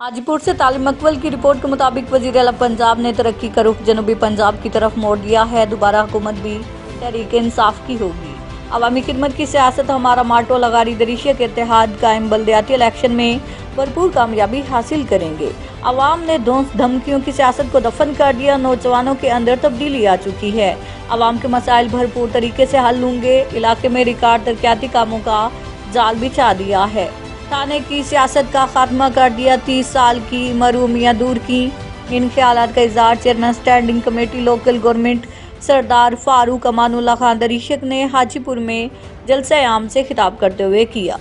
हाजीपुर से तालिम मकबल की रिपोर्ट के मुताबिक वज़ीर आला पंजाब ने तरक्की का रुख जनूबी पंजाब की तरफ मोड़ दिया है। दोबारा हुकूमत भी तहरीक इंसाफ की होगी। अवामी खिदमत की सियासत हमारा माटो लगारी दरिशिया के इत्तेहाद कायम बल्दियाती इलेक्शन में भरपूर कामयाबी हासिल करेंगे। अवाम ने धौंस धमकियों की सियासत को दफन कर दिया। नौजवानों के अंदर तब्दीली आ चुकी है। अवाम के मसाइल भरपूर तरीके से हल होंगे। इलाके में रिकॉर्ड तरक्याती कामों का जाल बिछा दिया है। थाने की सियासत का खात्मा कर दिया। 30 साल की महरूमियां दूर की। इन ख्यालात का इज़हार chairman standing committee local government Sardar Farooq Amanullah Khan Darishak ने हाजीपुर में जलसा आम से खिताब करते हुए किया।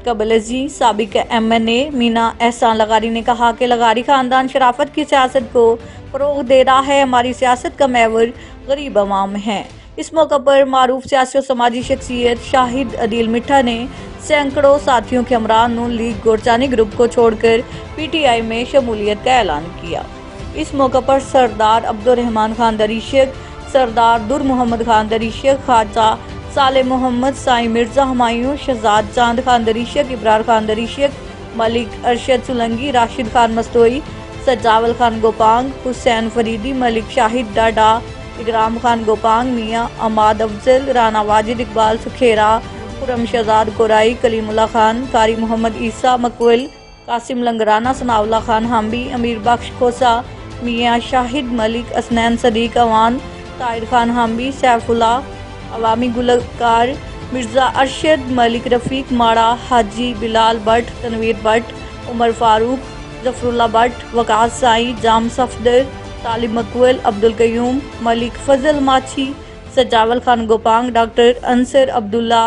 कबलजी साबिक MNA मीना एहसान लगारी ने कहा कि लगारी खानदान शराफत की सियासत को फरोग दे रहा है। हमारी सियासत का महवर गरीब अवाम है। इस मौका पर मारूफ सियासी और समाजी शख्सियत शाहिद अदील मिठा ने सैकड़ों साथियों के हमरा नून लीग गोरचानी ग्रुप को छोड़कर PTI में शमूलियत का ऐलान किया। इस मौका पर सरदार अब्दुर्रहमान खान दरीशक, सरदार दुर मोहम्मद खान दरीशक, ख्वाजा साले मोहम्मद, साई मिर्जा हुमायूं, शहजाद चांद खान दरीशक, इब्रार खान दरीशक, मलिक अरशद सुलंगी, राशिद खान मस्तोई, सज्जावल खान गोपांग, हुसैन फरीदी, मलिक शाहिद डाडा, इकराम खान गोपांग, मियाँ अमाद अफजल, राना वाजिद इकबाल सुखेरा, खुरम शहजाद कोराई, कलीमुल्लाह खान, कारी मोहम्मद ईसा मकवल, कासिम लंगराना, सनाउल्लाह खान हाम्बी, अमीर बख्श खोसा, मियाँ शाहिद मलिक, असनैन सदीक अवान, ताहिर खान हाम्बी, सैफुल्ला, अवामी गुलकार मिर्ज़ा अरशद, मलिक रफ़ीक माड़ा, हाजी बिलाल भट्ट, तनवीर भट्ट, उमर फारूक, जफरुल्ला भट्ट, वकास साई, जाम सफदर, तालिब मकबल, अब्दुल कयूम, मलिक फजल माछी, सजावल खान गोपांग, डॉक्टर अंसर अब्दुल्ला,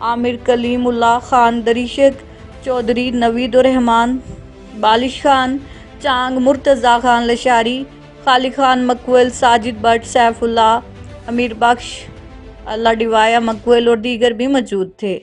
आमिर कलीमुल्लाह खान दरीशक, चौधरी नवीद उर रहमान, बालिश खान, चांग मुर्तज़ा खान लशारी, खालिद खान मकबल, साजिद भट्ट, सैफुल्ला, अमीर बख्श, अल्लाह डिवाया मकबल और दीगर भी मौजूद थे।